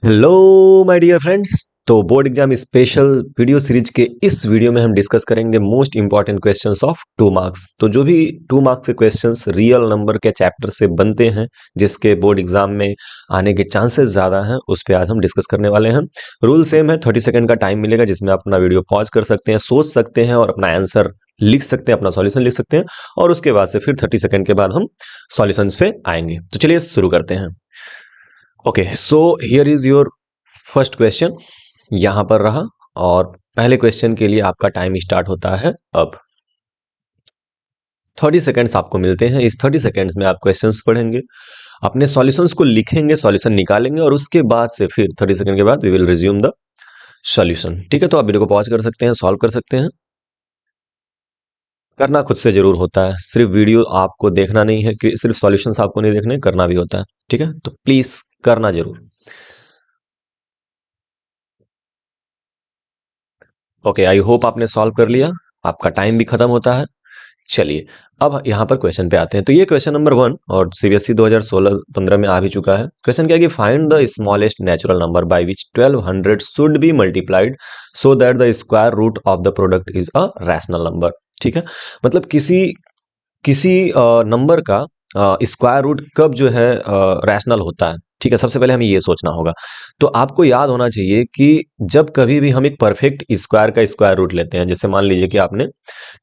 Hello my dear friends. तो board exam special video series के इस वीडियो में हम डिस्कस करेंगे most important questions of 2 marks. तो जो भी 2 मार्क्स के क्वेश्चंस रियल नंबर के चैप्टर से बनते हैं, जिसके बोर्ड एग्जाम में आने के चांसेस ज़्यादा हैं, उस पे आज हम डिस्कस करने वाले हैं। रूल सेम है, 30 सेकंड का टाइम मिलेगा जिसमें आप अपना वीडियो पॉज कर सकते हैं, सोच सकते हैं और अपना आंसर लिख सकते हैं, अपना सॉल्यूशन लिख सकते हैं। और उसके बाद से फिर 30 सेकंड के बाद हम सॉल्यूशंस पे आएंगे। तो चलिए शुरू करते हैं। Okay, so here is your first question. यहां पर रहा और पहले क्वेश्चन के लिए आपका टाइम स्टार्ट होता है अब। 30 सेकंड्स आपको मिलते हैं। इस 30 सेकंड्स में आप क्वेश्चंस पढ़ेंगे, अपने सॉल्यूशंस को लिखेंगे, सॉल्यूशन निकालेंगे और उसके बाद से फिर 30 सेकंड के बाद we will resume the solution. ठीक है, तो आप वीडियो को पॉज कर सकते हैं, सॉल्व कर सकते हैं। करना खुद से जरूर होता है, सिर्फ वीडियो आपको देखना नहीं है कि सिर्फ सॉल्यूशंस आपको नहीं देखने, करना भी होता है। ठीक है, तो प्लीज करना जरूर। ओके, आई होप आपने सॉल्व कर लिया, आपका टाइम भी खत्म होता है। चलिए अब यहाँ पर क्वेश्चन पे आते हैं। तो ये क्वेश्चन नंबर 1 और सीबीएसई 2016-15 में आ भी चुका है। क्वेश्चन क्या है कि find the smallest natural number by which 1200 should be multiplied so that the square root of the product is a rational number. ठीक है, मतलब किसी किसी नंबर का स्क्वायर रूट कब जो है रैशनल होता है। ठीक है, सबसे पहले हमें ये सोचना होगा। तो आपको याद होना चाहिए कि जब कभी भी हम एक परफेक्ट स्क्वायर का स्क्वायर रूट लेते हैं, जैसे मान लीजिए कि आपने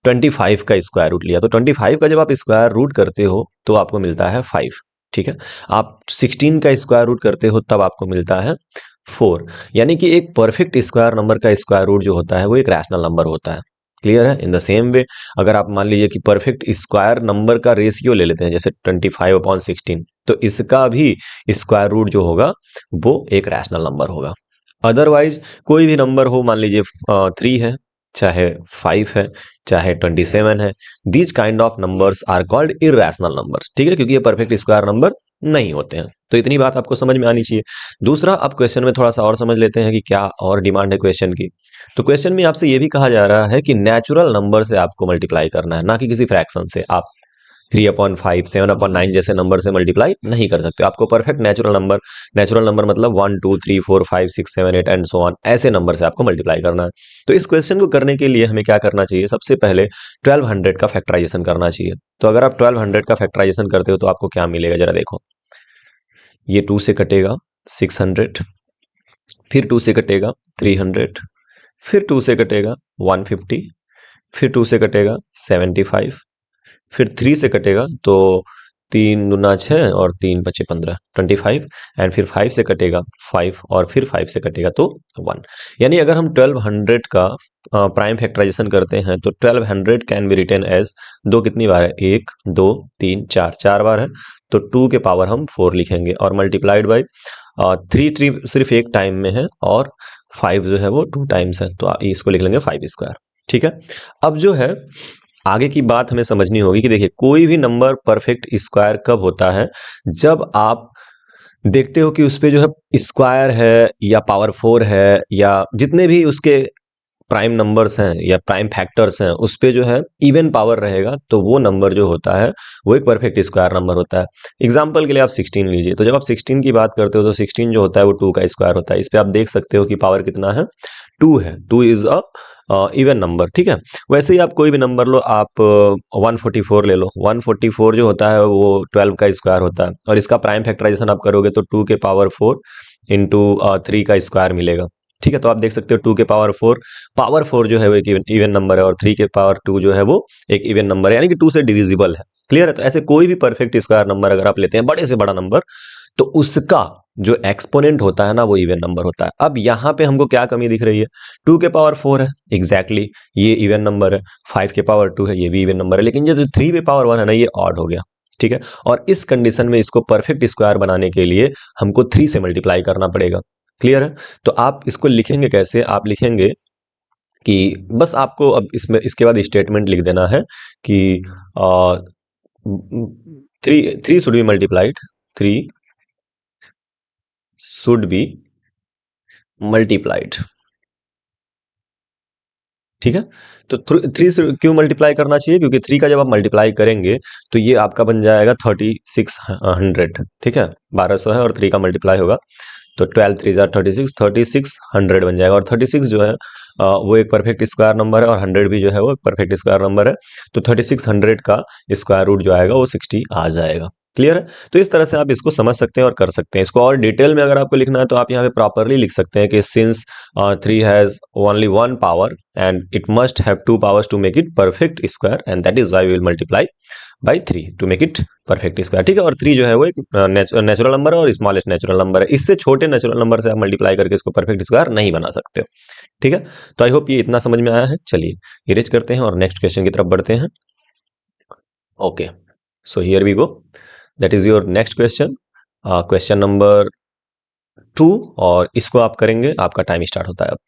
25 का स्क्वायर रूट लिया, तो 25 का जब आप स्क्वायर रूट करते हो तो आपको मिलता है 5। ठीक है, आप 16 का स्क्वायर रूट करते हो तब आपको मिलता है 4। यानी कि एक परफेक्ट स्क्वायर नंबर का स्क्वायर रूट जो होता है वो एक रैशनल नंबर होता है। क्लियर है? इन द सेम वे अगर आप मान लीजिए कि परफेक्ट स्क्वायर नंबर का रेशियो ले लेते हैं, जैसे 25/16, तो इसका भी स्क्वायर रूट जो होगा वो एक रैशनल नंबर होगा। अदरवाइज कोई भी नंबर हो, मान लीजिए 3 है, चाहे 5 है, चाहे 27 है, these kind of numbers are called irrational numbers. ठीक है, क्योंकि ये परफेक्ट स्क्वायर नंबर नहीं होते हैं। तो इतनी बात आपको समझ में आनी चाहिए। दूसरा, अब क्वेश्चन में थोड़ा सा और समझ लेते हैं कि क्या और डिमांड है क्वेश्चन की। तो क्वेश्चन में आपसे ये भी कहा जा रहा है कि नेचुरल नंबर से आपको मल्टीप्लाई करना है, ना कि किसी फ्रैक्शन से। आप 3/5, 7/9 जैसे नंबर से मल्टीप्लाई नहीं कर सकते। आपको परफेक्ट नेचुरल नंबर मतलब 1 2 3 4 5 6 7 8 एंड सो ऑन, ऐसे नंबर से आपको मल्टीप्लाई करना है। तो इस क्वेश्चन को करने के लिए हमें क्या करना चाहिए? सबसे पहले 1200 का फैक्टराइजेशन करना चाहिए। तो अगर आप 1200 का फैक्टराइजेशन करते हो तो आपको क्या मिलेगा, जरा देखो। ये 2 से कटेगा 600, फिर 2 से कटेगा 300, फिर 2 से कटेगा 150, फिर 2 से कटेगा 75, फिर 3 से कटेगा तो 3 दूना 6 और 3 बचे 15, 25, एंड फिर 5 से कटेगा 5 और फिर 5 से कटेगा तो 1। यानी अगर हम 1200 का प्राइम फैक्टराइजेशन करते हैं तो 1200 कैन बी रिटन एज, दो कितनी बार है? 1 2 3 4, 4 बार है, तो 2 के पावर हम 4 लिखेंगे और मल्टीप्लाइड बाई 3 सिर्फ एक टाइम में है और 5 जो है वो 2 टाइम्स है, तो इसको लिख लेंगे 5 स्क्वायर। ठीक है, अब जो है आगे की बात हमें समझनी होगी कि देखिए, कोई भी नंबर परफेक्ट स्क्वायर कब होता है? जब आप देखते हो कि उस पे जो है स्क्वायर है या पावर 4 है या जितने भी उसके प्राइम नंबर्स हैं या प्राइम फैक्टर्स हैं, उस पे जो है इवन पावर रहेगा, तो वो नंबर जो होता है वो एक परफेक्ट स्क्वायर नंबर होता है। एग्जाम्पल के लिए आप 16 लीजिए, तो जब आप 16 की बात करते हो तो 16 जो होता है वो 2 का स्क्वायर होता है। इस पे आप देख सकते हो कि पावर कितना है? 2 है। 2 इज अ इवन नंबर। ठीक है, वैसे ही आप कोई भी नंबर लो, आप 144 ले लो। 144 जो होता है वो 12 का स्क्वायर होता है और इसका प्राइम फैक्टराइजेशन आप करोगे तो 2 के पावर 4 इंटू 3 का स्क्वायर मिलेगा। ठीक है, तो आप देख सकते हो 2 के पावर 4 जो है वो एक इवन नंबर है और 3 के पावर 2 जो है वो एक इवन नंबर है, यानी कि 2 से डिविजिबल है। क्लियर है? तो ऐसे कोई भी परफेक्ट स्क्वायर नंबर अगर आप लेते हैं, बड़े से बड़ा नंबर, तो उसका जो एक्सपोनेंट होता है ना वो इवन नंबर होता है। अब यहाँ पे हमको क्या कमी दिख रही है? 2 के पावर 4 है, एग्जैक्टली ये इवन नंबर है। 5 के पावर 2 है, ये भी इवन नंबर है, लेकिन ये जो 3 के पावर 1 है ना, ये ऑड हो गया। ठीक है, और इस कंडीशन में इसको परफेक्ट स्क्वायर बनाने के लिए हमको 3 से मल्टीप्लाई करना पड़ेगा। क्लियर है? तो आप इसको लिखेंगे कैसे? आप लिखेंगे कि बस आपको अब इसमें इसके बाद स्टेटमेंट लिख देना है कि 3 should be multiplied, 3 should be multiplied. ठीक है, तो 3 से क्यों मल्टीप्लाई करना चाहिए? क्योंकि 3 का जब आप मल्टीप्लाई करेंगे तो ये आपका बन जाएगा 3600। ठीक है, 1200 है और 3 का मल्टीप्लाई होगा तो 12 3 जार 36, 3600 बन जाएगा। और 36 जो है वो एक परफेक्ट स्क्वायर नंबर है, और 100 भी जो है वो एक परफेक्ट स्क्वायर नंबर है। तो 3600 का स्क्वायर रूट जो आएगा वो 60 आ जाएगा। क्लियर है? तो इस तरह से आप इसको समझ सकते हैं और कर सकते हैं। इसको और डिटेल में अगर आपको लिखना है तो आप यहाँ पे प्रॉपरली लिख सकते हैं कि since 3 has only one power and it must have two powers to make it perfect square, and that is why we will multiply by 3 to make it perfect square. ठीक है? और 3 जो है वो एक नेचुरल नंबर है और smallest natural number है। इससे छोटे नेचुरल नंबर से आप मल्टीप्लाई करके इसको परफेक्ट स्क्वायर नहीं बना सकते हो। ठीक है? तो आई होप ये इतना समझ में आया है। चलिए इरेज करते हैं और नेक्स्ट क्वेश्चन की तरफ बढ़ते हैं। Okay, so here we go, that is your next question, question number 2, और इसको आप करेंगे, आपका टाइम स्टार्ट होता है अब।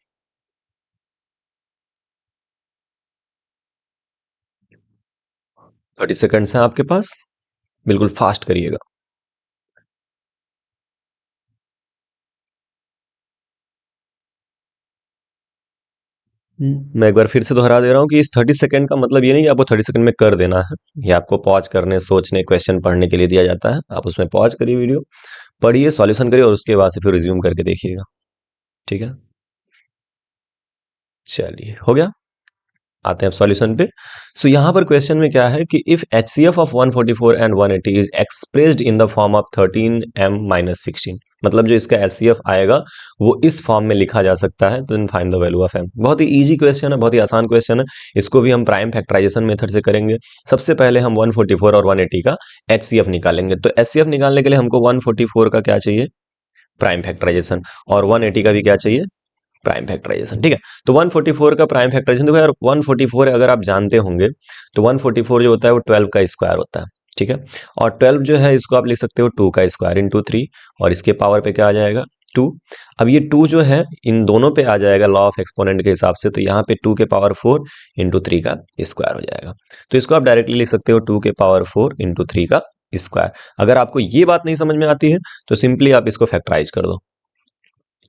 30 सेकंड्स हैं आपके पास, बिल्कुल फास्ट करिएगा। मैं एक बार फिर से दोहरा दे रहा हूँ कि इस 30 सेकंड का मतलब ये नहीं कि आपको 30 सेकंड में कर देना है। ये आपको पॉज करने, सोचने, क्वेश्चन पढ़ने के लिए दिया जाता है। आप उसमें पॉज करिए, वीडियो पढ़िए, सॉल्यूशन करिए और उसके बाद से फिर रिज्यूम करके देखिएगा। ठीक है? चलिए, हो गया। आते हैं अब सॉल्यूशन पे। सो यहाँ पर क्वेश्चन में क्या है कि if HCF of 144 and 180 is expressed in the form of 13m-16, मतलब जो इसका HCF आएगा वो इस फॉर्म में लिखा जा सकता है, then find the value of m। बहुत ही इजी क्वेश्चन है, बहुत ही आसान क्वेश्चन है। इसको भी हम प्राइम फैक्टराइजेशन मेथड से करेंगे। सबसे पहले हम 144 और 180 का HCF निकालेंगे। तो HCF निकालने के लिए हमको 144 का क्या चाहिए? Prime factorisation. और 180 का भी क्या चाहिए? Prime factorisation. ठीक है? तो 144 का प्राइम फैक्टराइजेशन देखो यार, 144 अगर आप जानते होंगे तो 144 जो होता है वो 12 का स्क्वायर होता है। ठीक है? और 12 जो है इसको आप लिख सकते हो 2 का स्क्वायर इंटू 3, और इसके पावर पे क्या आ जाएगा? 2। अब ये 2 जो है इन दोनों पे आ जाएगा लॉ ऑफ एक्सपोनेंट के हिसाब से, तो यहाँ पे 2 के पावर 4 इंटू 3 का स्क्वायर हो जाएगा। तो इसको आप डायरेक्टली लिख सकते हो 2 के पावर 4 इंटू 3 का स्क्वायर। अगर आपको ये बात नहीं समझ में आती है तो सिंपली आप इसको फैक्टराइज कर दो।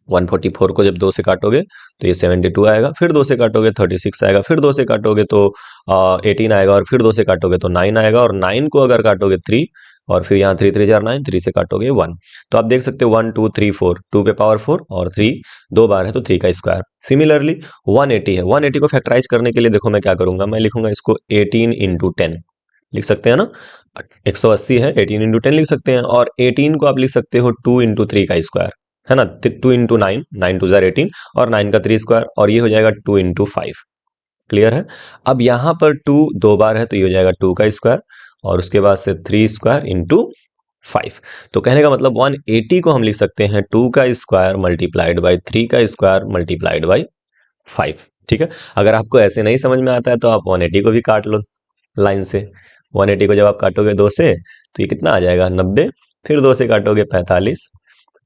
144 को जब 2 से काटोगे तो ये 72 आएगा, फिर 2 से काटोगे 36 आएगा, फिर 2 से काटोगे तो 18 आएगा, और फिर 2 से काटोगे तो 9 आएगा, और 9 को अगर काटोगे 3, और फिर यहाँ 3 3 4 9, 3 से काटोगे 1। तो आप देख सकते हो 1 2 3 4, 2 पे पावर 4 और 3 दो बार है तो 3 का स्क्वायर। सिमिलरली 180 है, 180 को फैक्टराइज करने के लिए देखो मैं क्या करूंगा, मैं लिखूंगा इसको 18 इंटू 10, लिख सकते हैं ना? 180 है, 18 इंटू 10 लिख सकते हैं, और 18 को आप लिख सकते हो 2 इंटू 3 का स्क्वायर, है ना? 2 इंटू 9, 9 टू जार 18, और 9 का 3 स्क्वायर, और ये हो जाएगा 2 इंटू 5। क्लियर है? अब यहाँ पर 2 दो बार है तो ये हो जाएगा 2 का स्क्वायर, और उसके बाद से 3 स्क्वायर इंटू 5। तो कहने का मतलब 180 को हम लिख सकते हैं 2 का स्क्वायर मल्टीप्लाइड बाई 3 का स्क्वायर मल्टीप्लाइड बाई 5। ठीक है? अगर आपको ऐसे नहीं समझ में आता है तो आप 180 को भी काट लो लाइन से। 180 को जब आप काटोगे 2 से तो ये कितना आ जाएगा? 90। फिर 2 से काटोगे 45,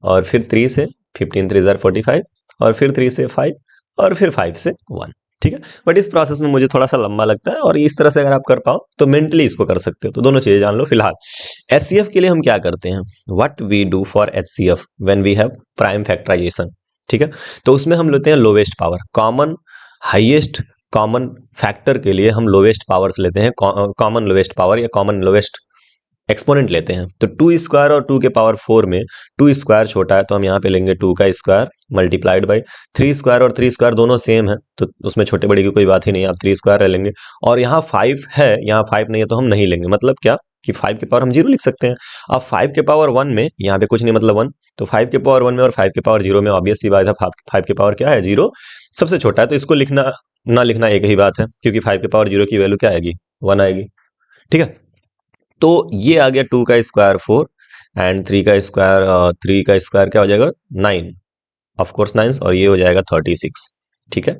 और फिर 3 से 15 3 जार 45, और फिर 3 से 5, और फिर 5 से 1। ठीक है? बट इस प्रोसेस में मुझे थोड़ा सा लंबा लगता है, और इस तरह से अगर आप कर पाओ तो मेंटली इसको कर सकते हो। तो दोनों चीजें जान लो। फिलहाल HCF के लिए हम क्या करते हैं? What we do for HCF when we have prime factorisation. ठीक है? तो उसमें हम लेते हैं lowest power, common highest common factor के लिए हम लोवेस्ट पावर्स लेते हैं, कॉमन लोवेस्ट पावर या कॉमन लोवेस्ट एक्सपोनेंट लेते हैं। तो 2 स्क्वायर और 2 के पावर 4 में 2 स्क्वायर छोटा है तो हम यहाँ पे लेंगे 2 का स्क्वायर मल्टीप्लाइड बाई 3 स्क्वायर, और 3 स्क्वायर दोनों सेम है तो उसमें छोटे बड़े की कोई बात ही नहीं है, आप 3 स्क्वायर ले लेंगे। और यहाँ 5 है, यहाँ 5 नहीं है तो हम नहीं लेंगे। मतलब क्या कि 5 के पावर हम 0 लिख सकते हैं। अब 5 के पावर 1 में यहाँ पे कुछ नहीं, मतलब 1, तो 5 के पावर 1 में और 5 के पावर 0 में ऑब्वियस सी बात है 5 के पावर क्या है? 0 सबसे छोटा है, तो इसको लिखना ना लिखना एक ही बात है, क्योंकि 5 के पावर 0 की वैल्यू क्या आएगी? 1 आएगी। ठीक है? तो ये आ गया 2 का स्क्वायर 4, एंड 3 का स्क्वायर क्या हो जाएगा? 9, ऑफ कोर्स 9, और ये हो जाएगा 36। ठीक है?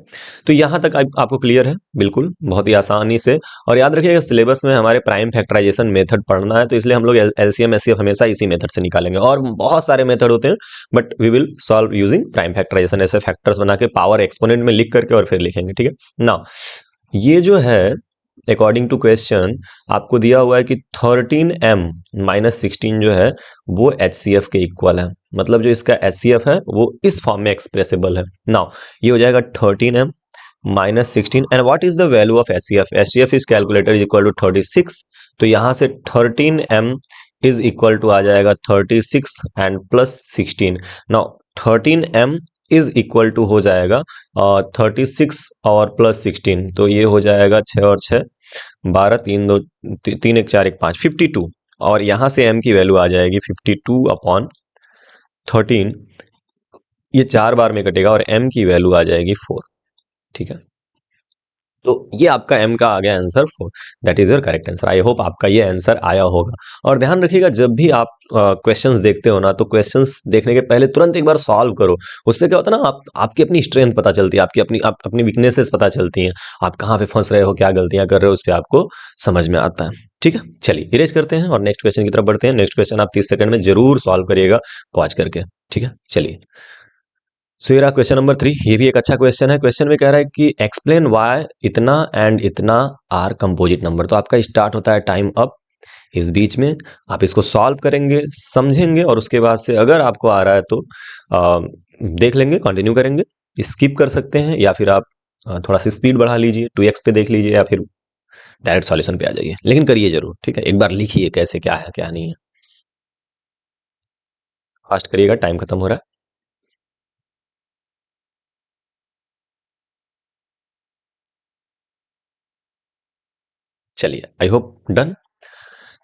तो यहां तक आपको क्लियर है? बिल्कुल, बहुत ही आसानी से। और याद रखिएगा सिलेबस में हमारे प्राइम फैक्टराइजेशन मेथड पढ़ना है, तो इसलिए हम लोग एलसीएम एचसीएफ हमेशा इसी मेथड से निकालेंगे। और बहुत सारे मेथड होते हैं but we will solve using prime factorisation, ऐसे फैक्टर्स बना के पावर एक्सपोनेंट में लिख करके और फिर लिखेंगे। ठीक है ना? ये जो है अकॉर्डिंग टू क्वेश्चन आपको दिया हुआ है कि 13m-16 जो है वो HCF के इक्वल है। मतलब जो इसका HCF है वो इस फॉर्म में एक्सप्रेसिबल है। नाउ ये हो जाएगा 13m-16, and what is the value of HCF? HCF is calculated equal to 36। तो यहां से 13m इज इक्वल टू आ जाएगा 36 and plus 16। Now 13m is equal to हो जाएगा 36 और प्लस 16, तो ये हो जाएगा 6 और 6 12, 3 2 3 1 4 1 5 52। और यहाँ से m की वैल्यू आ जाएगी 52 अपॉन 13, ये 4 बार में कटेगा और m की वैल्यू आ जाएगी 4। ठीक है, तो ये आपका m का आ गया answer 4। That is your correct answer. I hope आपका ये आंसर आया होगा। और ध्यान रखिएगा, जब भी आप क्वेश्चंस देखते हो ना, तो क्वेश्चंस देखने के पहले तुरंत एक बार सॉल्व करो। उससे क्या होता है ना, आपकी अपनी स्ट्रेंथ पता चलती है, आपकी अपनी वीकनेसेस पता चलती हैं, आप कहाँ पे फंस रहे हो, क्या गलतियां कर रहे हो, उस पर आपको समझ में आता है। ठीक है, चलिए इरेज करते हैं और नेक्स्ट क्वेश्चन की तरफ बढ़ते हैं। नेक्स्ट क्वेश्चन आप 30 सेकंड में जरूर सॉल्व करिएगा पॉज करके। ठीक है, चलिए। सो ये रहा क्वेश्चन नंबर 3। ये भी एक अच्छा क्वेश्चन है। क्वेश्चन में कह रहा है कि एक्सप्लेन व्हाई इतना एंड इतना आर कंपोजिट नंबर। तो आपका स्टार्ट होता है टाइम अप, इस बीच में आप इसको सॉल्व करेंगे, समझेंगे, और उसके बाद से अगर आपको आ रहा है तो देख लेंगे, कंटिन्यू करेंगे, स्किप कर सकते हैं, या फिर आप थोड़ा सा स्पीड बढ़ा लीजिए, 2x पे देख लीजिए, या फिर डायरेक्ट सॉल्यूशन पे आ जाइए, लेकिन करिए जरूर। ठीक है, एक बार लिखिए कैसे क्या है क्या नहीं है, फास्ट करिएगा, टाइम खत्म हो रहा है। चलिए, आई होप डन।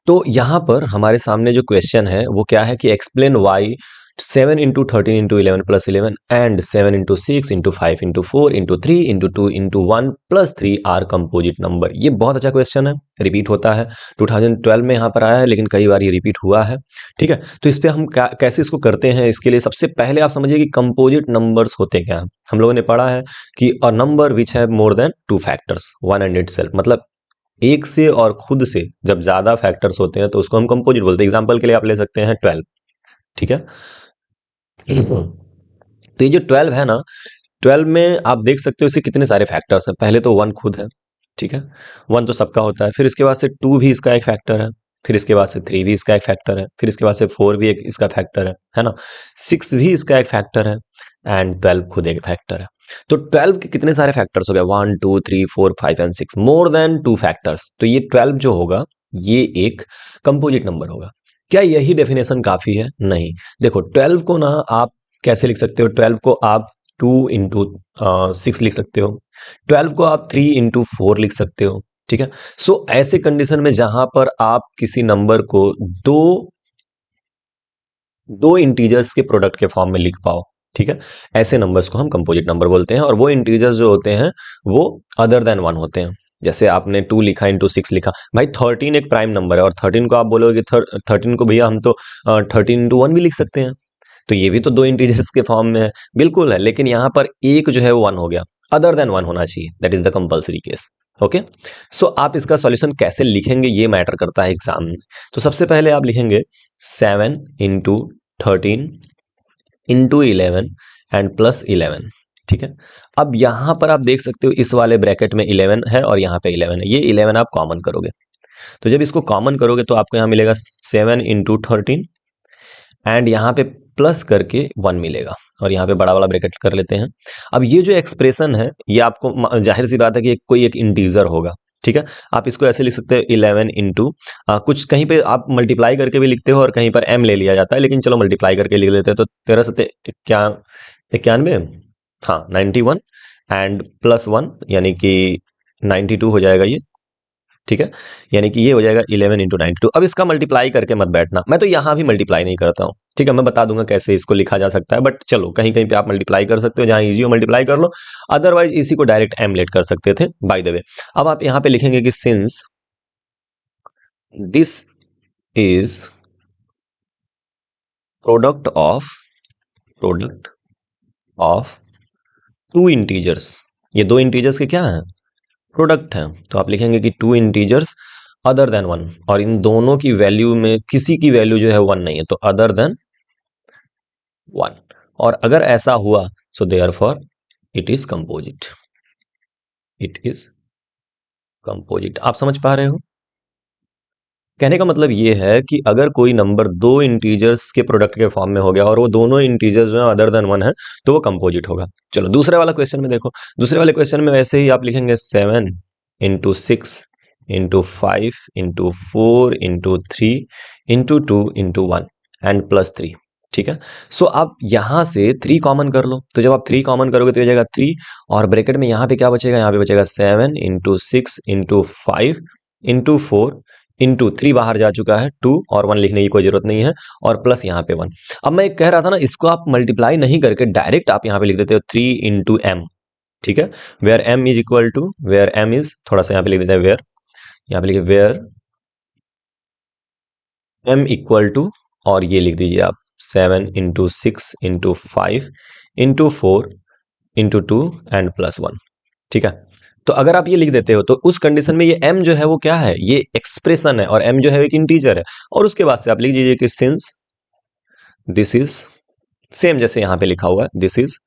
तो यहाँ पर हमारे सामने जो क्वेश्चन है वो क्या है कि explain why 7 into 13 into 11 plus 11 and 7 into 6 into 5 into 4 into 3 into 2 into 1 plus 3 are composite number. ये बहुत अच्छा क्वेश्चन है, रिपीट होता है, 2012 में यहाँ पर आया है, लेकिन कई बार ये रिपीट हुआ है। ठीक है, तो इस पर हम कैसे इसको करते हैं, इसके लिए सबसे पहले आप समझिए कि कंपोजिट नंबर्स होते क्या हैं। हम लोगों ने पढ़ा है कि अ नंबर विच है more than 2 factors, one and it self, मतलब एक से और खुद से जब ज्यादा फैक्टर्स होते हैं तो उसको हम कंपोजिट बोलते हैं। एग्जांपल के लिए आप ले सकते हैं 12। ठीक है, तो ये जो 12 है ना, 12 में आप देख सकते हो इसके कितने सारे फैक्टर्स हैं। पहले तो 1 खुद है, ठीक है, 1 तो सबका होता है, फिर इसके बाद से 2 भी इसका एक फैक्टर है, फिर इसके बाद से 3 भी इसका एक फैक्टर है, फिर इसके बाद से 4 भी एक इसका फैक्टर है ना, 6 भी इसका एक फैक्टर है, एंड 12 खुद एक फैक्टर है। तो 12 के कितने सारे फैक्टर्स हो गए, 1 2 3 4 5 एंड 6, मोर देन 2 फैक्टर्स। तो ये 12 जो होगा ये एक कंपोजिट नंबर होगा। क्या यही डेफिनेशन काफी है? नहीं। देखो 12 को ना आप कैसे लिख सकते हो, 12 को आप 2 इंटू 6 लिख सकते हो, 12 को आप 3 इंटू 4 लिख सकते हो। ठीक है, सो ऐसे कंडीशन में जहां पर आप किसी नंबर को दो दो इंटीजर्स के प्रोडक्ट के फॉर्म में लिख पाओ, ठीक है, ऐसे नंबर्स को हम कंपोजिट नंबर बोलते हैं। और वो इंटीजर्स जो होते हैं वो अदर देन 1 होते हैं। जैसे आपने 2 लिखा इंटू 6 लिखा, भाई 13 एक प्राइम नंबर है, और 13 को आप बोलोगे 13 को भैया हम तो 13 इंटू 1 भी लिख सकते हैं, तो ये भी तो दो इंटीजर्स के फॉर्म में है, बिल्कुल है, लेकिन यहाँ पर एक जो है वो 1 हो गया, अदर देन 1 होना चाहिए, that is the compulsory case. Okay, so आप इसका सॉल्यूशन कैसे लिखेंगे ये मैटर करता है एग्जाम में। तो सबसे पहले आप लिखेंगे 7 इंटू 13 इंटू 11 एंड प्लस 11। ठीक है, अब यहां पर आप देख सकते हो इस वाले ब्रैकेट में 11 है और यहाँ पे 11 है, ये 11 आप कॉमन करोगे, तो जब इसको कॉमन करोगे तो आपको यहाँ मिलेगा 7 इंटू 13 एंड यहाँ पे प्लस करके 1 मिलेगा, और यहाँ पे बड़ा वाला ब्रैकेट कर लेते हैं। अब ये जो एक्सप्रेशन है ये आपको जाहिर सी बात है कि कोई एक इंटीजर होगा। ठीक है, आप इसको ऐसे लिख सकते हो 11 इंटू कुछ, कहीं पे आप मल्टीप्लाई करके भी लिखते हो और कहीं पर m ले लिया जाता है, लेकिन चलो मल्टीप्लाई करके लिख लेते हैं, तो 13 सत्ते 91, हाँ 91 एंड प्लस 1 यानी कि 92 हो जाएगा ये। ठीक है, यानी कि ये हो जाएगा 11 इंटू 92। अब इसका मल्टीप्लाई करके मत बैठना, मैं तो यहां भी मल्टीप्लाई नहीं करता हूं। ठीक है, मैं बता दूंगा कैसे इसको लिखा जा सकता है, बट चलो कहीं कहीं पे आप मल्टीप्लाई कर सकते हो, जहां इजी हो मल्टीप्लाई कर लो, अदरवाइज इसी को डायरेक्ट एमलेट कर सकते थे बाय द वे। अब आप यहां पे लिखेंगे कि since this is product of two integers, ये दो इंटीजर्स के क्या है, प्रोडक्ट है, तो आप लिखेंगे कि टू इंटीजर्स अदर देन 1, और इन दोनों की वैल्यू में किसी की वैल्यू जो है 1 नहीं है, तो अदर देन 1। और अगर ऐसा हुआ so therefore it is composite, it is composite. आप समझ पा रहे हो? कहने का मतलब ये है कि अगर कोई नंबर दो इंटीजर्स के प्रोडक्ट के फॉर्म में हो गया और वो दोनों इंटीजर्स जो है अदर देन 1 है, तो वो कंपोजिट होगा। चलो दूसरे वाला क्वेश्चन में देखो, दूसरे वाले क्वेश्चन में वैसे ही आप लिखेंगे 7 into 6 into 5 into 4 into 3 into 2 into 1 and plus 3। ठीक है, सो आप यहां से 3 कॉमन कर लो, तो जब आप 3 कॉमन करोगे तो हो जाएगा 3, और ब्रैकेट में यहां पे क्या बचेगा, यहां पे बचेगा 7 इंटू 6 इंटू 5 इंटू 4 इंटू 3 बाहर जा चुका है, 2 और 1 लिखने की कोई जरूरत नहीं है, और प्लस यहाँ पे 1। अब मैं एक कह रहा था ना, इसको आप मल्टीप्लाई नहीं करके डायरेक्ट आप यहाँ पे लिख देते हो 3 इंटू एम। ठीक है, where m is equal to, where m is, थोड़ा सा यहाँ पे लिख देते हैं वेयर, यहाँ पे लिखिए वेयर एम इक्वल टू, और ये लिख दीजिए आप 7 into 6 into 5 into 4 into 2 and plus 1। ठीक है, तो अगर आप ये लिख देते हो तो उस कंडीशन में ये m जो है वो क्या है, ये एक्सप्रेशन है, और m जो है एक इंटीजर है, और उसके बाद से आप लिख दीजिए कि सिंस दिस इज, सेम जैसे यहां पे लिखा हुआ है, this is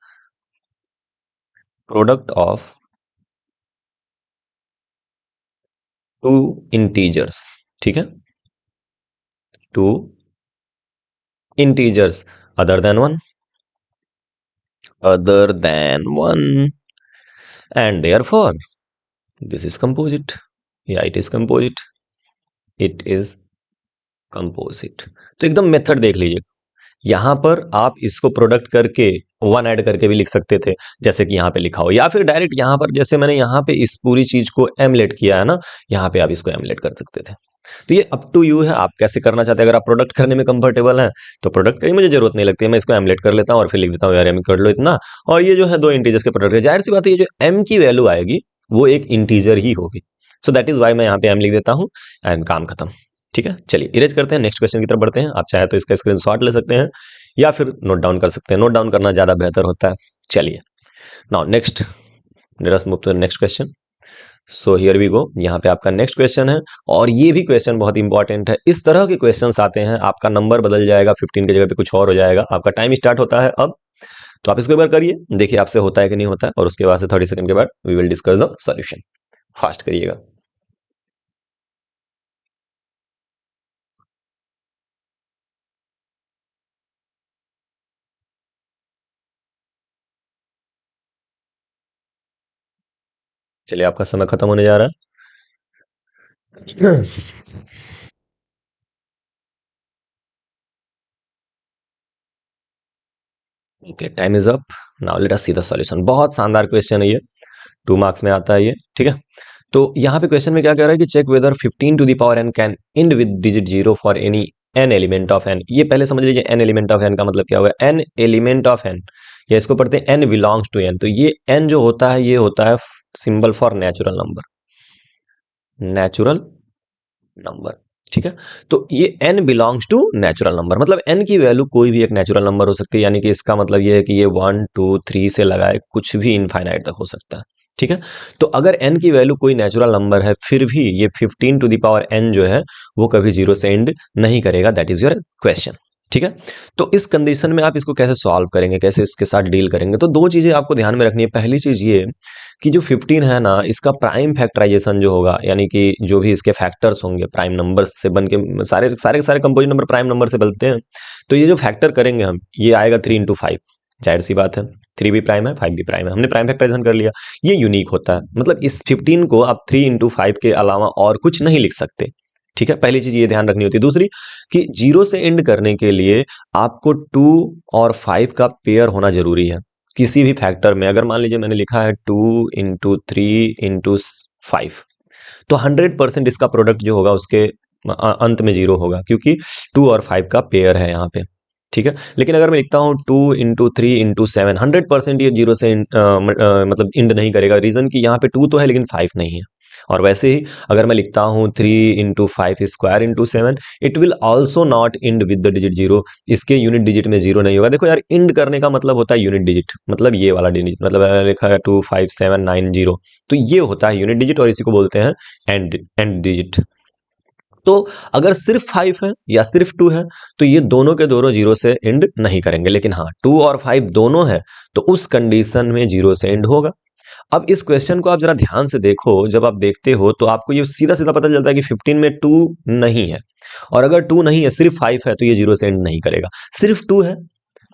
product of two integers. ठीक है, two integers other than one and therefore this is composite, या इट इज कंपोजिट। तो एकदम मेथड देख लीजिए, यहां पर आप इसको प्रोडक्ट करके 1 ऐड करके भी लिख सकते थे, जैसे कि यहां पे लिखा हो, या फिर डायरेक्ट यहां पर जैसे मैंने यहां पे इस पूरी चीज को एमलेट किया है ना, यहां पे आप इसको एमलेट कर सकते थे। तो ये अप टू यू है, आप कैसे करना चाहते हैं। अगर आप प्रोडक्ट करने में कंफर्टेबल हैं तो प्रोडक्ट करने मुझे जरूरत नहीं लगती है, मैं इसको एमलेट कर लेता हूं और फिर लिख देता हूं यार एम कर लो इतना, और ये जो है 2 इंटीजर्स के प्रोडक्ट है, जाहिर सी बात है ये जो एम की वैल्यू आएगी वो एक इंटीजर ही होगी, सो दैट इज वाई मैं यहाँ पे एम लिख देता हूँ एंड काम खत्म। ठीक है, चलिए इरेज करते हैं, नेक्स्ट क्वेश्चन की तरफ बढ़ते हैं। आप चाहे तो इसका स्क्रीनशॉट ले सकते हैं या फिर नोट डाउन कर सकते हैं, नोट डाउन करना ज्यादा बेहतर होता है। चलिए now next, let us move to the next question. So here we go, यहाँ पे आपका नेक्स्ट क्वेश्चन है, और ये भी क्वेश्चन बहुत इंपॉर्टेंट है। इस तरह के क्वेश्चंस आते हैं, आपका नंबर बदल जाएगा, 15 की जगह पे कुछ और हो जाएगा। आपका टाइम स्टार्ट होता है अब, तो आप इसको एक बार करिए, देखिए आपसे होता है कि नहीं होता है, और उसके बाद से 30 सेकंड के बाद we will discuss the solution. Fast करिएगा। चलिए आपका समय खत्म होने जा रहा है। Okay, time is up, now let us see the solution. बहुत शानदार क्वेश्चन है ये, 2 मार्क्स में आता है ये। ठीक है, तो यहाँ पे क्वेश्चन में क्या कह रहा है कि check whether 15 to the power n can end with digit 0 for any n element of n। ये पहले समझ लीजिए n एलिमेंट ऑफ n का मतलब क्या होगा, n एलिमेंट ऑफ n, या इसको पढ़ते हैं n बिलोंग्स टू n। तो ये n जो होता है ये होता है symbol for natural number, natural number. ठीक है, तो ये n belongs to natural number, मतलब n की वैल्यू कोई भी एक नेचुरल नंबर हो सकती है, यानी कि इसका मतलब ये है कि ये 1 2 3 से लगाए कुछ भी इनफाइनाइट तक हो सकता है। ठीक है, तो अगर n की वैल्यू कोई नेचुरल नंबर है, फिर भी ये 15 टू द पावर n जो है वो कभी 0 से एंड नहीं करेगा, दैट इज योर क्वेश्चन। ठीक है, तो इस कंडीशन में आप इसको कैसे सॉल्व करेंगे, कैसे इसके साथ डील करेंगे, तो 2 चीजें आपको ध्यान में रखनी है। पहली चीज ये कि जो 15 है ना, इसका प्राइम फैक्टराइजेशन जो होगा, यानी कि जो भी इसके फैक्टर्स होंगे प्राइम नंबर्स से बन के, सारे सारे के सारे कंपोजिट नंबर प्राइम नंबर से बनते हैं, तो ये जो फैक्टर करेंगे हम, ये आएगा 3 इंटू 5। जाहिर सी बात है 3 भी प्राइम है 5 भी प्राइम है, हमने प्राइम फैक्टराइजेशन कर लिया, ये यूनिक होता है, मतलब इस 15 को आप 3 इंटू 5 के अलावा और कुछ नहीं लिख सकते। ठीक है, पहली चीज ये ध्यान रखनी होती है। दूसरी कि 0 से एंड करने के लिए आपको 2 और 5 का पेयर होना जरूरी है किसी भी फैक्टर में। अगर मान लीजिए मैंने लिखा है 2 इंटू 3 इंटू 5, तो 100% इसका प्रोडक्ट जो होगा उसके अंत में 0 होगा, क्योंकि 2 और 5 का पेयर है यहाँ पे। ठीक है, लेकिन अगर मैं लिखता हूँ 2 इंटू 3 इंटू 7, 100% ये 0 से मतलब इंड नहीं करेगा। रीजन कि यहाँ पे 2 तो है लेकिन 5 नहीं है। और वैसे ही अगर मैं लिखता हूँ 3 into 5 square into 7, it will also not end with the digit 0, इसके यूनिट डिजिट में 0 नहीं होगा। देखो यार, इंड करने का मतलब होता है यूनिट डिजिट, मतलब ये वाला डिजिट, मतलब मैंने लिखा है 2 5 7 9 0, तो ये होता है यूनिट डिजिट, और इसी को बोलते हैं एंड डिजिट। तो अगर सिर्फ 5 है या सिर्फ 2 है, तो ये दोनों के दोनों 0 से एंड नहीं करेंगे, लेकिन हाँ 2 और 5 दोनों है तो उस कंडीशन में 0 से एंड होगा। अब इस क्वेश्चन को आप जरा ध्यान से देखो, जब आप देखते हो तो आपको ये सीधा सीधा पता चलता है कि 15 में 2 नहीं है, और अगर 2 नहीं है सिर्फ 5 है तो ये 0 से एंड नहीं करेगा। सिर्फ 2 है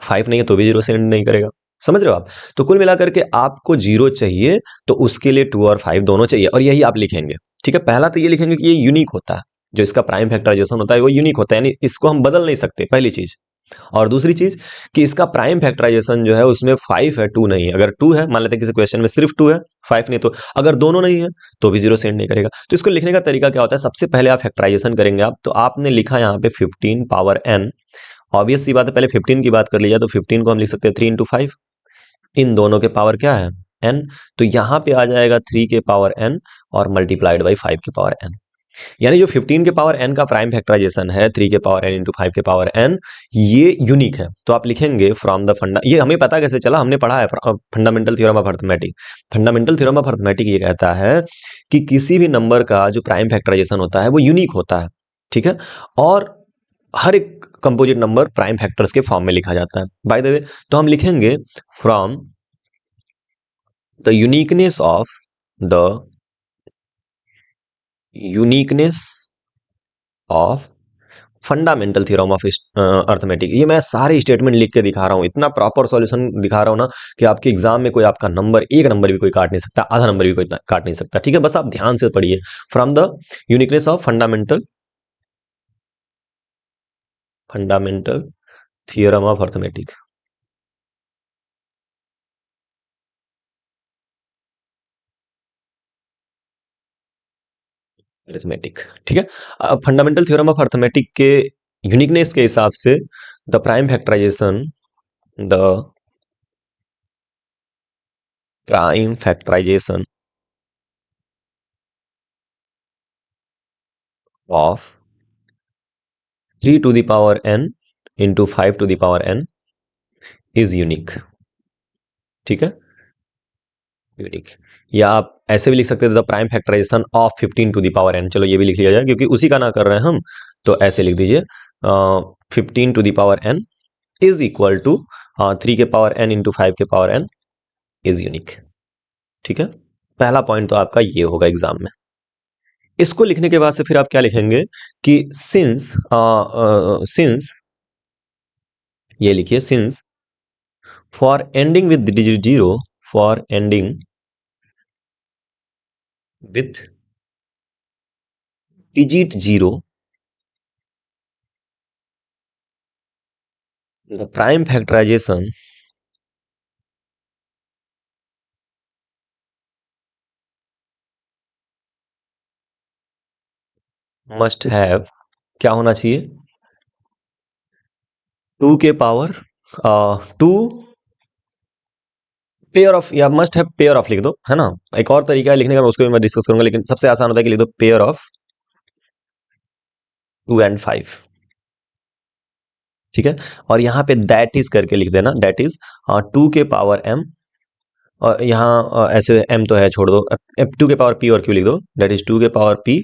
5 नहीं है तो भी 0 से एंड नहीं करेगा। समझ रहे हो आप? तो कुल मिलाकर के आपको 0 चाहिए, तो उसके लिए 2 और 5 दोनों चाहिए, और यही आप लिखेंगे। ठीक है, पहला तो ये लिखेंगे कि ये यूनिक होता है, जो इसका प्राइम फैक्टराइजेशन होता है वो यूनिक होता है, यानी इसको हम बदल नहीं सकते, पहली चीज। और दूसरी चीज कि इसका प्राइम फैक्टराइजेशन जो है उसमें 5 है, 2 नहीं है। अगर 2 है, मान लेते हैं किसी क्वेश्चन में सिर्फ 2 है, 5 नहीं, तो अगर दोनों नहीं है तो भी 0 सेंड नहीं करेगा। तो इसको लिखने का तरीका क्या होता है, सबसे पहले आप फैक्टराइजेशन करेंगे आप, तो आपने लिखा यहाँ पे 15 पावर n। ऑब्वियस सी बात है, पहले 15 की बात कर लिया, तो 15 को हम लिख सकते हैं 3 इंटू 5, इन दोनों के पावर क्या है n, तो यहाँ पे आ जाएगा 3 के पावर n और मल्टीप्लाइड बाई 5 के पावर n। यानी जो 15 के पावर n का प्राइम फैक्टराइजेशन है 3 के पावर n इंटू 5 के पावर n, ये यूनिक है। तो आप लिखेंगे फ्रॉम द फंडा, ये हमें पता कैसे चला, हमने पढ़ा है fundamental theorem of arithmetic. Fundamental theorem of arithmetic ये कहता है कि किसी भी नंबर का जो प्राइम फैक्टराइजेशन होता है वो यूनिक होता है, ठीक है, और हर एक कंपोजिट नंबर प्राइम फैक्टर्स के फॉर्म में लिखा जाता है। बाय द वे, तो हम लिखेंगे from the uniqueness of fundamental theorem of arithmetic. ये मैं सारे स्टेटमेंट लिख के दिखा रहा हूँ, इतना प्रॉपर सॉल्यूशन दिखा रहा हूँ ना कि आपके एग्जाम में कोई आपका नंबर, एक नंबर भी कोई काट नहीं सकता, आधा नंबर भी कोई काट नहीं सकता, ठीक है। बस आप ध्यान से पढ़िए, from the uniqueness of fundamental theorem of arithmetic. Arithmetic, ठीक है। अब फंडामेंटल थ्योरम ऑफ अर्थमेटिक के यूनिकनेस के हिसाब से the prime factorisation of 3 to the power n into 5 to the power n is unique, ठीक है, यूनिक। या आप ऐसे भी लिख सकते थे the prime factorisation of 15 to the power n, चलो ये भी लिख लिया जाए क्योंकि उसी का ना कर रहे हैं हम, तो ऐसे लिख दीजिए 15 to the power n is equal to 3 के पावर n इंटू 5 के पावर n इज यूनिक, ठीक है। पहला पॉइंट तो आपका ये होगा एग्जाम में। इसको लिखने के बाद से फिर आप क्या लिखेंगे कि सिंस ये लिखिए, since for ending with digit zero, for ending with digit 0, the prime factorization must have, क्या होना चाहिए, 2 के पावर 2 पेयर ऑफ, या मस्ट हैव पेयर ऑफ लिख दो, है ना। एक और तरीका है लिखने का, उसको भी मैं डिस्कस करूंगा, लेकिन सबसे आसान होता है कि लिख दो पेयर ऑफ 2 and 5, ठीक है। और यहाँ पे दैट इज करके लिख देना, दैट इज 2 के पावर m, और यहाँ ऐसे m तो है छोड़ दो, 2 के पावर p और q लिख दो, दैट इज 2 के पावर p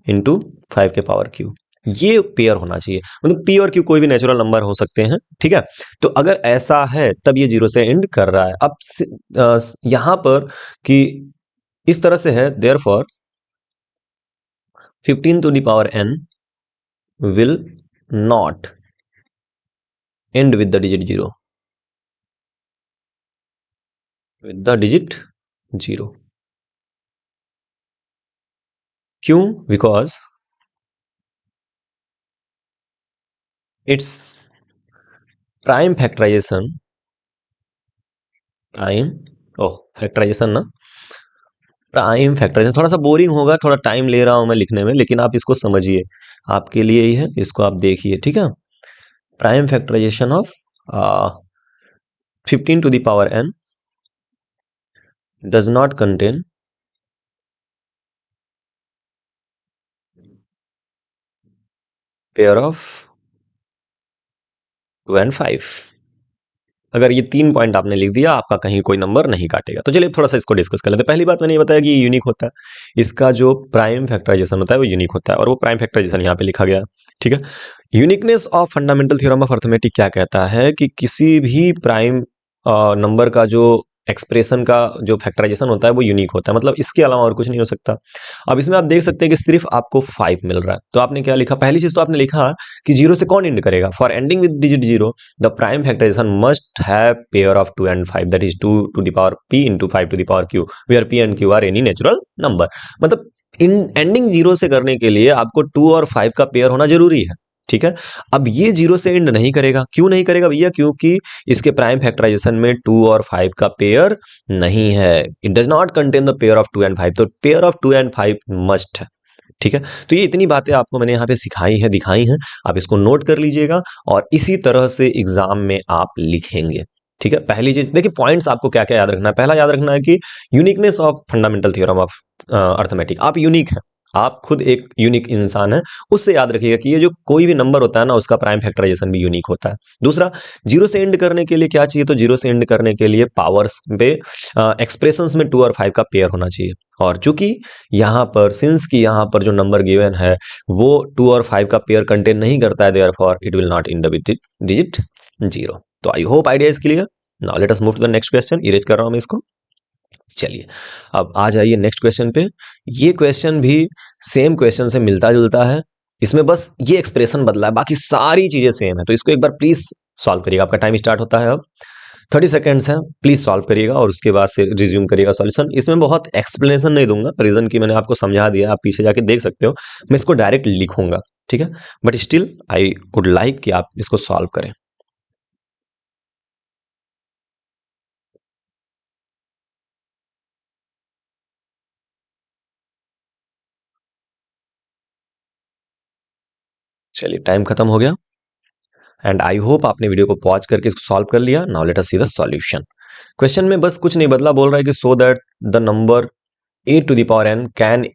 इंटू 5 के पावर q। ये पेयर होना चाहिए, मतलब p और q कोई भी नेचुरल नंबर हो सकते हैं, ठीक है। तो अगर ऐसा है तब ये 0 से एंड कर रहा है। अब यहां पर कि इस तरह से है, therefore 15 to the power n will not end with the digit 0, with the digit 0। क्यों? Because it's prime factorization, factorization ना, प्राइम फैक्टराइजेशन थोड़ा सा बोरिंग होगा, थोड़ा टाइम ले रहा हूं मैं लिखने में, लेकिन आप इसको समझिए, आपके लिए ही है, इसको आप देखिए, ठीक है। Prime factorisation of 15 to the power n does not contain pair of 2 and 5। अगर ये 3 पॉइंट आपने लिख दिया, आपका कहीं कोई नंबर नहीं काटेगा। तो चलिए थोड़ा सा इसको डिस्कस कर लेते हैं। पहली बात मैंने ये बताया कि ये यूनिक होता है, इसका जो प्राइम फैक्टराइजेशन होता है वो यूनिक होता है, और वो प्राइम फैक्टराइजेशन यहाँ पे लिखा गया है, ठीक है। Uniqueness of fundamental theorem of arithmetic क्या कहता है कि किसी भी प्राइम नंबर का जो एक्सप्रेशन का जो फैक्टराइजेशन होता है वो यूनिक होता है, मतलब इसके अलावा और कुछ नहीं हो सकता। अब इसमें आप देख सकते हैं कि सिर्फ आपको 5 मिल रहा है, तो आपने क्या लिखा, पहली चीज तो आपने लिखा कि 0 से कौन एंड करेगा, for ending with digit 0 the prime factorization must have pair of 2 and 5, that is 2 to the power p into 5 to the power q, where p and q are any natural number. मतलब in ending zero से करने के लिए आपको 2 और 5 का pair होना जरूरी है। ठीक है, अब ये जीरो से एंड नहीं करेगा। क्यों नहीं करेगा भैया? क्योंकि इसके प्राइम फैक्टराइजेशन में 2 और 5 का पेयर नहीं है। It does not contain the pair of 2 and 5, तो पेयर ऑफ 2 एंड 5 मस्ट है। ठीक है, तो ये इतनी बातें आपको मैंने यहाँ पे सिखाई हैं, दिखाई हैं, आप इसको नोट कर लीजिएगा और इसी तरह से एग्जाम में आप लिखेंगे। ठीक है, पहली चीज देखिए, पॉइंट्स आपको क्या क्या याद रखना है। पहला याद रखना है कि uniqueness of fundamental theorem of arithmetic, आप यूनिक हैं, आप खुद एक यूनिक इंसान है। उससे याद रखिएगा कि ये जो कोई भी नंबर होता है ना, उसका प्राइम फैक्टराइजेशन भी यूनिक होता है। दूसरा, जीरो से एंड करने के लिए क्या चाहिए? तो जीरो से एंड करने के लिए पावर्स पे एक्सप्रेशंस में 2 और 5 का पेयर होना चाहिए। और चूंकि यहाँ पर सिंस की यहाँ पर जो नंबर गिवन है वो 2 और 5 का पेयर कंटेन नहीं करता है, therefore it will not end with digit zero. तो I hope idea is clear. Now let us move to the next question. Erase कर रहा हूं मैं इसको। चलिए, अब आ जाइए नेक्स्ट क्वेश्चन पे। ये क्वेश्चन भी सेम क्वेश्चन से मिलता जुलता है, इसमें बस ये एक्सप्रेशन बदला है, बाकी सारी चीजें सेम है। तो इसको एक बार प्लीज सॉल्व करिएगा। आपका टाइम स्टार्ट होता है अब, 30 सेकेंड्स हैं, प्लीज सॉल्व करिएगा और उसके बाद से रिज्यूम करिएगा सॉल्यूशन। इसमें बहुत एक्सप्लेनेशन नहीं दूंगा, रीजन की मैंने आपको समझा दिया, आप पीछे जाके देख सकते हो। मैं इसको डायरेक्ट लिखूंगा, ठीक है, but still I would like कि आप इसको सॉल्व करें। चलिए, टाइम खत्म हो गया एंड आई होप आपने वीडियो को पॉज करके इसको सॉल्व कर लिया। Now let us see the solution. Question में बस कुछ नहीं बदला, बोल रहा है कि so that the number a to the power n can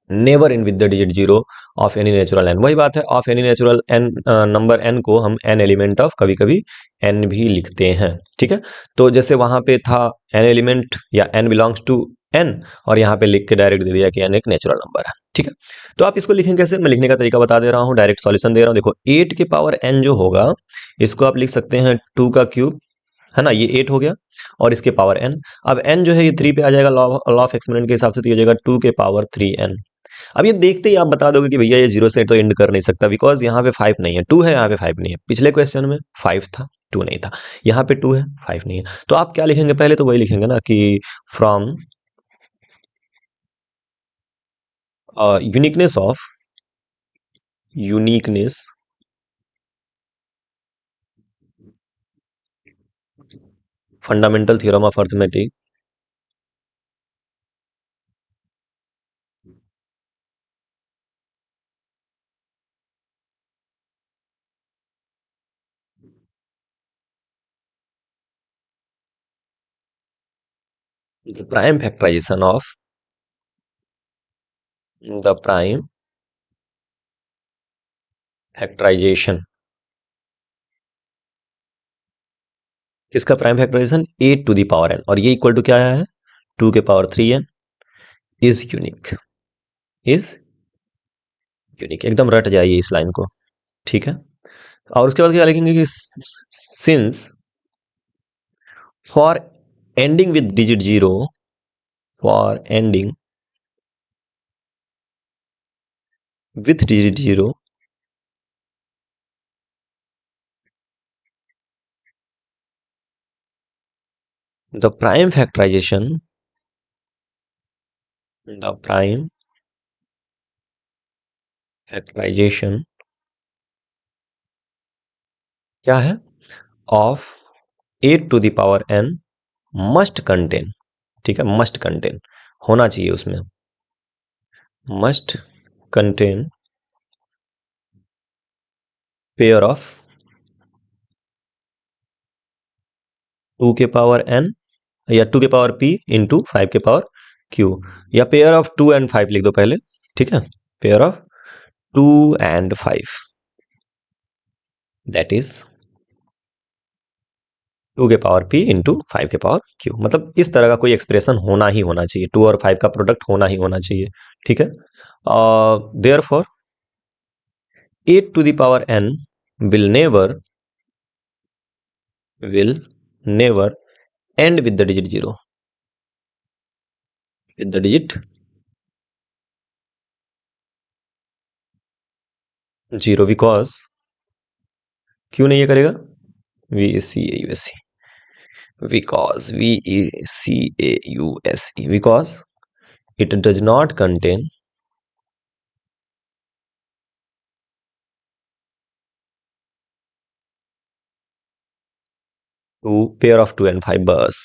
never in with the digit zero of any natural n. वही बात है, of any natural n, number n को हम एन एलिमेंट ऑफ कभी कभी एन भी लिखते हैं। ठीक है, तो जैसे वहां पे था एन एलिमेंट या एन बिलोंग्स टू एन, और यहाँ पे लिख के डायरेक्ट दे दिया कि एन एक नेचुरल नंबर है। ठीक है, तो आप इसको लिखें कैसे, मैं लिखने का तरीका बता दे रहा हूँ, डायरेक्ट सॉल्यूशन दे रहा हूँ। देखो, 8 के पावर एन जो होगा इसको आप लिख सकते हैं 2 का क्यूब, है ना, ये 8 हो गया, और इसके पावर एन। अब एन जो है ये 3 पे आ जाएगा, लॉ ऑफ एक्सपोनेंट के हिसाब से, तो ये हो जाएगा 2 के पावर 3 एन। अब ये देखते ही आप बता दोगे कि भैया ये जीरो से तो एंड कर नहीं सकता, बिकॉज यहाँ पे 5 नहीं है, 2 है, यहाँ पे 5 नहीं है। पिछले क्वेश्चन में 5 था, 2 नहीं था, यहाँ पे 2 है, 5 नहीं है। तो आप क्या लिखेंगे? पहले तो वही लिखेंगे ना कि from uniqueness fundamental theorem of arithmetic, the prime factorisation of the prime factorization, इसका prime factorization 8 to the power N, और ये इक्वल टू क्या है? 2 के power 3 N is unique, is unique. एकदम रट जाइए इस लाइन को। ठीक है, और उसके बाद क्या लिखेंगे कि since for ending with digit zero, for ending with digit zero, the prime factorization, the prime factorization क्या है? Of 8 to the power n must contain, ठीक है, मस्ट कंटेन होना चाहिए उसमें, मस्ट कंटेन पेयर ऑफ 2 के पावर एन या 2 के पावर पी इंटू 5 के पावर क्यू, या पेयर ऑफ 2 एंड 5 लिख दो पहले। ठीक है, pair of 2 and 5, that is 2 के पावर पी इंटू 5 के पावर क्यू। मतलब इस तरह का कोई एक्सप्रेशन होना ही होना चाहिए, 2 और 5 का प्रोडक्ट होना ही होना चाहिए। ठीक है, therefore 8 to the power n will never end with the digit zero, with the digit zero, because क्यों नहीं ये करेगा? B C A U S C, because B E C A U S E, because it does not contain pair of 2 and 5 बस,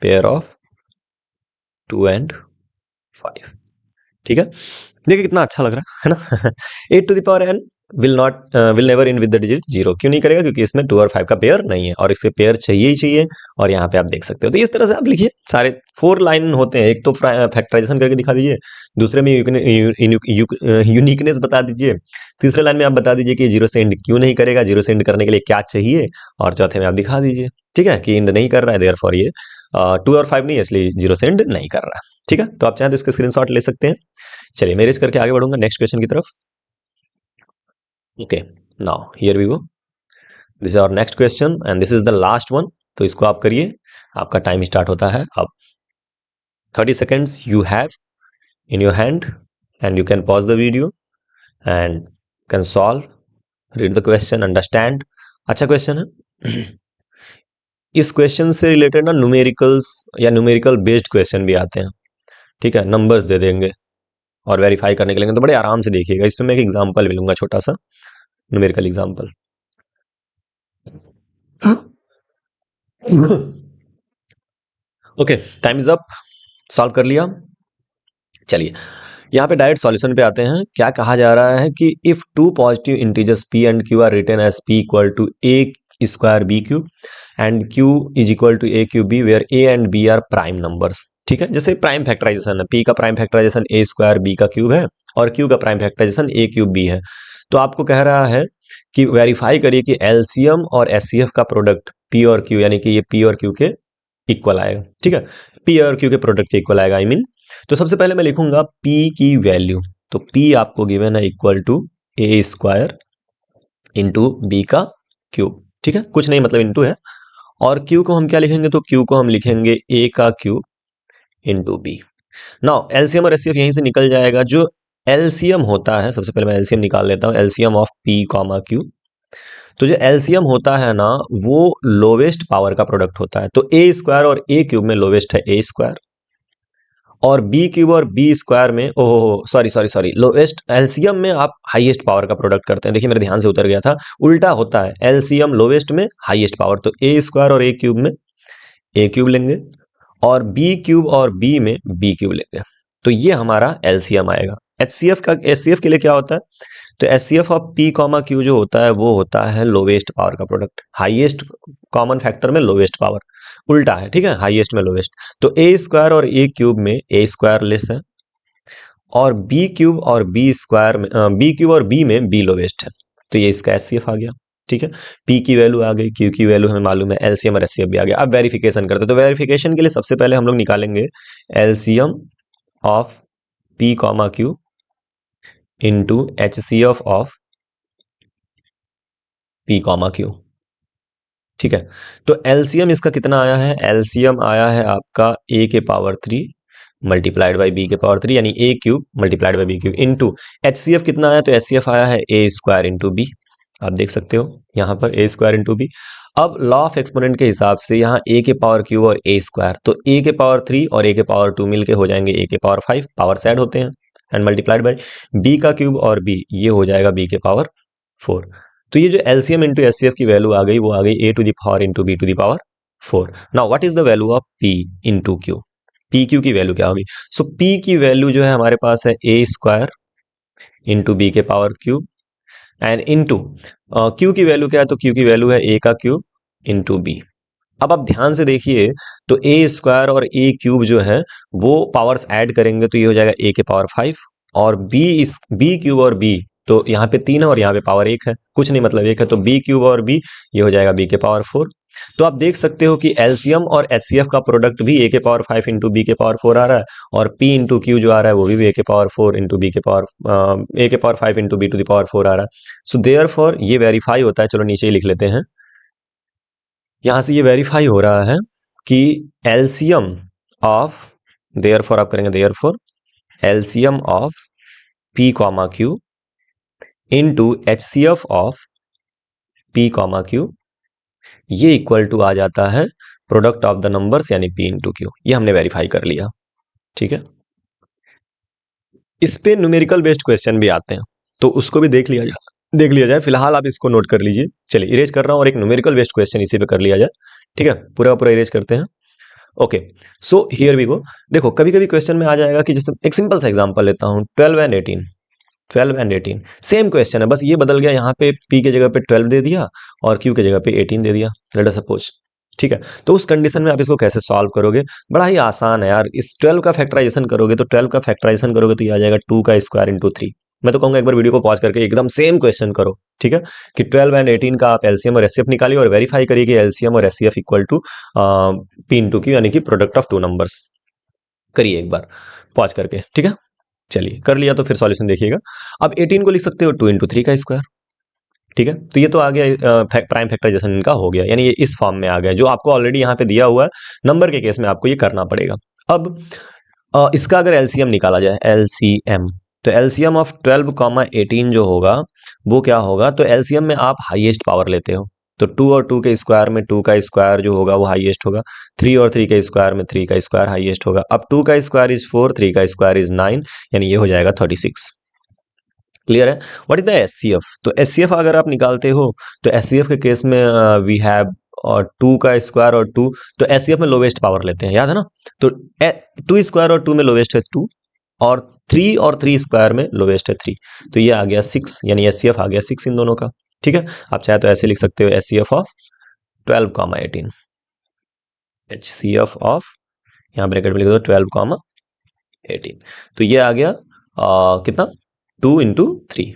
pair of 2 and 5। ठीक है, देखिए कितना अच्छा लग रहा है ना। 8 to the power n will never in with the digit 0। क्यों नहीं करेगा? क्योंकि इसमें 2 और 5 का पेयर नहीं है और इसके पेयर चाहिए ही चाहिए। और यहाँ पे आप देख सकते हो, तो इस तरह से आप लिखिए। सारे 4 लाइन होते हैं, एक तो फैक्टराइजेशन करके दिखा दीजिए, दूसरे में यूनिकनेस बता दीजिए, तीसरे लाइन में आप बता दीजिए कि 0 से इंड क्यों नहीं करेगा, 0 से इंड करने के लिए क्या चाहिए, और चौथे में आप दिखा दीजिए, ठीक है, कि इंड नहीं कर रहा है, देयरफॉर ये 2 और 5 नहीं है, इसलिए 0 से इंड नहीं कर रहा है। ठीक है, तो आप चाहें तो इसका स्क्रीनशॉट ले सकते हैं। चलिए मैं इरेज करके आगे बढ़ूंगा नेक्स्ट क्वेश्चन की तरफ। Okay, now here we go, this is our next question and this is the last one. तो इसको आप करिए, आपका टाइम स्टार्ट होता है अब। 30 seconds you have in your hand and you can pause the video and can solve, read the question, understand। अच्छा question है। इस क्वेश्चन से रिलेटेड ना न्यूमेरिकल्स या न्यूमेरिकल बेस्ड क्वेश्चन भी आते हैं। ठीक है, नंबर्स दे देंगे और वेरीफाई करने के लिए, तो बड़े आराम से देखिएगा। इस पे मैं एक एग्जांपल भी लूंगा, छोटा सा numerical example. Okay, time is up, solve कर लिया। चलिए यहाँ पे डायरेक्ट सॉल्यूशन पे आते हैं। क्या कहा जा रहा है कि if two positive integers p and q are written as p equal to a square b cube and q is equal to a cube b where a and b are prime numbers. ठीक है, जैसे prime factorization है, p का prime factorization a square b का cube है और q का prime factorization a cube b है। तो आपको कह रहा है कि वेरीफाई करिए कि एलसीएम और एचसीएफ का प्रोडक्ट p और q, यानी कि ये p और q के इक्वल आएगा। ठीक है, p और q के प्रोडक्ट के इक्वल आएगा, आई मीन। तो सबसे पहले मैं लिखूंगा p की वैल्यू। तो p आपको गिवन है equal to a square into b का क्यूब। ठीक है, कुछ नहीं मतलब इंटू है। और q को हम क्या लिखेंगे? तो q को हम लिखेंगे a का cube into b. Now LCM और एचसीएफ यहीं से निकल जाएगा। जो एलसीएम होता है, सबसे पहले मैं एलसीएम निकाल लेता हूं, LCM of p comma q। तो जो एलसीएम होता है ना, वो लोवेस्ट पावर का प्रोडक्ट होता है। तो a स्क्वायर और a क्यूब में लोवेस्ट है a स्क्वायर, और बी क्यूब और बी स्क्वायर में, ओहो sorry sorry sorry, lowest LCM में आप हाईएस्ट पावर का प्रोडक्ट करते हैं। देखिए मेरे ध्यान से उतर गया था, उल्टा होता है, एलसीएम लोवेस्ट में हाईएस्ट पावर। तो ए स्क्वायर और ए क्यूब में ए क्यूब लेंगे और बी क्यूब और बी में बी क्यूब लेंगे। तो ये हमारा एलसीएम आएगा। एचसीएफ का, एचसीएफ के लिए क्या होता है? तो HCF of P comma Q जो होता है वो होता है लोवेस्ट पावर का प्रोडक्ट, हाईएस्ट कॉमन फैक्टर में लोवेस्ट पावर, उल्टा है। ठीक है, हाईएस्ट में लोवेस्ट। तो ए स्क्वायर और ए क्यूब में ए स्क्वायर लेस है और बी क्यूब और बी स्क्वायर में बी क्यूब और बी में बी लोवेस्ट है। तो ये इसका एचसीएफ आ गया। ठीक है, पी की वैल्यू आ गई, क्यू की वैल्यू हमें मालूम है, एलसीएम और एचसीएफ भी आ गया। अब वेरिफिकेशन करते हैं। तो वेरिफिकेशन के लिए सबसे पहले हम लोग निकालेंगे LCM of P comma Q into HCF of P comma Q. ठीक है, तो एलसीएम इसका कितना आया है? एलसीएम आया है आपका a के पावर 3 मल्टीप्लाइड बाई बी के पावर 3, यानी a cube multiplied by b cube into HCF कितना आया? तो एचसीएफ आया है a स्क्वायर इंटू बी। आप देख सकते हो यहाँ पर a स्क्वायर इंटू बी। अब लॉ ऑफ एक्सपोनेंट के हिसाब से यहाँ a के पावर क्यूब और a स्क्वायर, तो a के पावर 3 और a के पावर 2 मिलके हो जाएंगे a के पावर 5, पावर से ऐड होते हैं, एंड मल्टीप्लाइड बाई b का क्यूब और b, ये हो जाएगा b के पावर 4। तो ये जो एलसीएम इंटू एचसीएफ की वैल्यू आ गई, वो आ गई a to the power into b to the power 4। Now what is the value of p into q? P q की वैल्यू क्या होगी? सो p की वैल्यू जो है हमारे पास है a स्क्वायर इंटू बी के power cube and into Q की वैल्यू क्या है? तो क्यू की वैल्यू है a का क्यूब इंटू बी। अब आप ध्यान से देखिए, तो a स्क्वायर और a क्यूब जो है वो पावर्स ऐड करेंगे तो ये हो जाएगा a के पावर 5, और b क्यूब और b, तो यहाँ पे 3 है और यहाँ पे पावर 1 है, कुछ नहीं मतलब 1 है, तो b क्यूब और b ये हो जाएगा b के पावर 4। तो आप देख सकते हो कि एलसीएम और एचसीएफ का प्रोडक्ट भी a के पावर 5 इंटू बी के पावर 4 आ रहा है, और p इंटू क्यू जो आ रहा है वो भी a के पावर 4 इंटू बी के पावर a के power 5 into b to the power 4 आ रहा है। सो देयरफॉर ये वेरीफाई होता है। चलो नीचे ही लिख लेते हैं, यहां से ये वेरीफाई हो रहा है कि एलसीएम ऑफ, देयरफॉर आप करेंगे therefore LCM of p comma Q into HCF of p comma Q, ये इक्वल टू आ जाता है प्रोडक्ट ऑफ द नंबर्स, यानी p इंटू क्यू। ये हमने वेरीफाई कर लिया। ठीक है, इस पे न्यूमेरिकल बेस्ड क्वेश्चन भी आते हैं, तो उसको भी देख लिया जाए। फिलहाल आप इसको नोट कर लीजिए। चलिए इरेज कर रहा हूं और एक न्यूमेरिकल बेस्ड क्वेश्चन इसी पे कर लिया जाए। ठीक है, पूरा पूरा इरेज करते हैं। Okay, so here we go. देखो कभी कभी क्वेश्चन में आ जाएगा कि जैसे एक सिंपल सा एग्जांपल लेता हूँ, 12 एंड 18, 12 एंड 18 सेम क्वेश्चन है, बस ये बदल गया, यहाँ पे p के जगह पे 12 दे दिया और q के जगह पे 18 दे दिया, लेट अस सपोज। ठीक है, तो उस कंडीशन में आप इसको कैसे सॉल्व करोगे? बड़ा ही आसान है यार। इस 12 का फैक्टराइजेशन करोगे तो 12 का फैक्टराइजेशन करोगे तो ये आ जाएगा 2 का स्क्वायर इंटू 3। मैं तो कहूंगा एक बार वीडियो को पॉज करके एकदम सेम क्वेश्चन करो, ठीक है, कि 12 एंड 18 का आप एलसीएम और एचसीएफ निकालिए और वेरीफाई करिए कि एलसीएम और HCF equal to p into q, यानी कि प्रोडक्ट ऑफ टू नंबर्स। करिए एक बार पॉज करके, ठीक है। चलिए कर लिया तो फिर सॉल्यूशन देखिएगा। अब 18 को लिख सकते हो 2 इंटू 3 का स्क्वायर, ठीक है। तो ये तो आ गया प्राइम फैक्टराइजेशन इनका हो गया, यानी ये इस फॉर्म में आ गया जो आपको ऑलरेडी यहाँ पे दिया हुआ है। नंबर के केस में आपको ये करना पड़ेगा। अब इसका अगर एलसीएम निकाला जाए, एलसीएम, तो एलसीएम ऑफ 12, 18 जो होगा वो क्या होगा? तो एलसीएम में आप हाईएस्ट पावर लेते हो, तो 2 और 2 के स्क्वायर में 2 का स्क्वायर जो होगा वो हाईएस्ट होगा, 3 और 3 के स्क्वायर में 3 का स्क्वायर हाईएस्ट होगा। अब 2 का स्क्वायर इज 4, 3 का स्क्वायर इज 9, यानी ये हो जाएगा 36। क्लियर है? What is the HCF? तो एचसीएफ अगर आप निकालते हो तो एचसीएफ के केस में वी हैव और 2 का स्क्वायर और 2, तो एचसीएफ में लोवेस्ट पावर लेते हैं, याद है ना? तो 2 स्क्वायर और 2 में लोवेस्ट है 2, और 3 और 3 स्क्वायर में लोवेस्ट है 3, तो ये आ गया 6, यानी एचसीएफ आ गया 6 इन दोनों का। ठीक है, आप चाहे तो ऐसे लिख सकते हो एचसीएफ ऑफ 12, 18, एचसीएफ ऑफ, यहाँ ब्रैकेट में लिख दो 12, 18, तो ये आ गया कितना? 2 इंटू 3,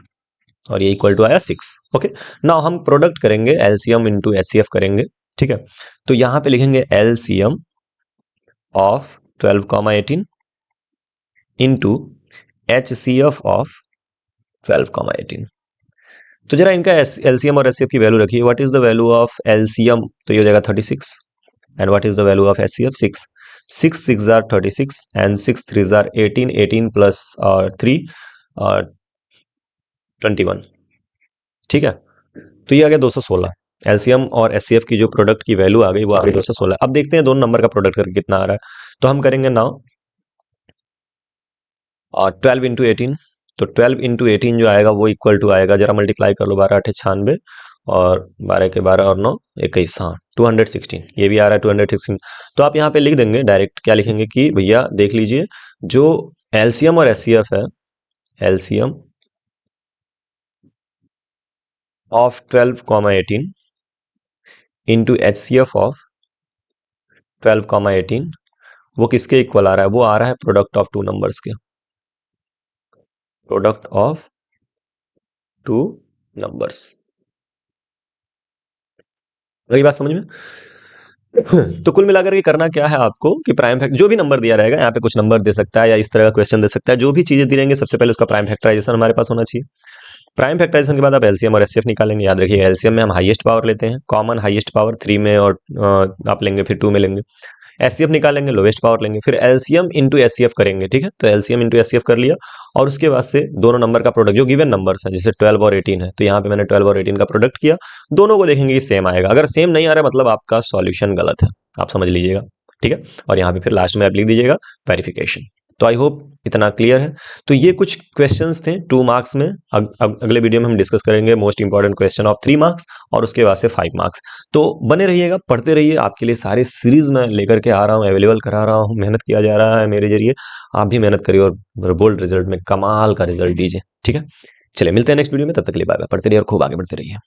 और ये इक्वल टू आया 6। ओके, नाउ हम प्रोडक्ट करेंगे, एलसीएम इंटू एचसीएफ करेंगे, ठीक है। तो यहां पे लिखेंगे LCM of 12, 18 into HCF of 12, 18। तो जरा इनका एलसीएम और एचसीएफ की वैल्यू रखिए। What is the value of LCM? तो ये हो जाएगा 36, and what is the value of HCF? 6। 6 6 are 36 and 6 3 are 18, 18 plus 3 21। ठीक है, तो ये आ गया 216। एलसीएम और एचसीएफ की जो प्रोडक्ट की वैल्यू आ गई वो आ गई 216। अब देखते हैं दोनों नंबर का प्रोडक्ट करके कितना आ रहा है। तो हम करेंगे नाउ 12 इंटू 18, तो 12 इंटू 18 जो आएगा वो इक्वल टू आएगा, जरा मल्टीप्लाई कर लो, 12 8 96 और 12 के 12 और 9 21, हाँ 216, ये भी आ रहा है 216। तो आप यहाँ पे लिख देंगे डायरेक्ट, क्या लिखेंगे कि भैया देख लीजिए जो एलसीएम और एचसीएफ है, LCM of 12, 18 into HCF of 12, 18, वो किसके इक्वल आ रहा है? वो आ रहा है प्रोडक्ट ऑफ टू नंबर्स के, प्रोडक्ट ऑफ टू नंबर्स। वही बात समझ में? तो कुल मिलाकर के करना क्या है आपको कि प्राइम फैक्टर, जो भी नंबर दिया रहेगा, यहाँ पे कुछ नंबर दे सकता है या इस तरह का क्वेश्चन दे सकता है, जो भी चीजें दी रहेंगी सबसे पहले उसका प्राइम फैक्टराइजेशन हमारे पास होना चाहिए। प्राइम फैक्टराइजेशन के बाद आप एलसीएम और एचसीएफ निकालेंगे। याद रखिए एलसीएम में हम हाईएस्ट पावर लेते हैं, कॉमन हाईएस्ट पावर 3 में, और आप लेंगे फिर 2 में लेंगे। एचसीएफ निकालेंगे, लोवेस्ट पावर लेंगे, फिर एलसीएम इंटू एचसीएफ करेंगे। ठीक है, तो एलसीएम इंटू एचसीएफ कर लिया, और उसके बाद से दोनों नंबर का प्रोडक्ट जो गिवन नंबर्स हैं, जैसे 12 और 18 है, तो यहाँ पे मैंने 12 और 18 का प्रोडक्ट किया, दोनों को देखेंगे कि सेम आएगा। अगर सेम नहीं आ रहा है मतलब आपका सॉल्यूशन गलत है, आप समझ लीजिएगा। ठीक है, और यहाँ पे फिर लास्ट में आप लिख दीजिएगा वेरिफिकेशन। तो आई होप इतना क्लियर है। तो ये कुछ क्वेश्चंस थे 2 मार्क्स में। अगले वीडियो में हम डिस्कस करेंगे most important question of 3 marks, और उसके बाद से 5 मार्क्स। तो बने रहिएगा, पढ़ते रहिए, आपके लिए सारे सीरीज में लेकर के आ रहा हूँ, अवेलेबल करा रहा हूँ, मेहनत किया जा रहा है मेरे जरिए। आप भी मेहनत करिए और बोल्ड रिजल्ट में कमाल का रिजल्ट दीजिए। ठीक है, चलिए मिलते हैं नेक्स्ट वीडियो में, तब तक के लिए बाय बाय। पढ़ते रहिए और खूब आगे बढ़ते रहिए।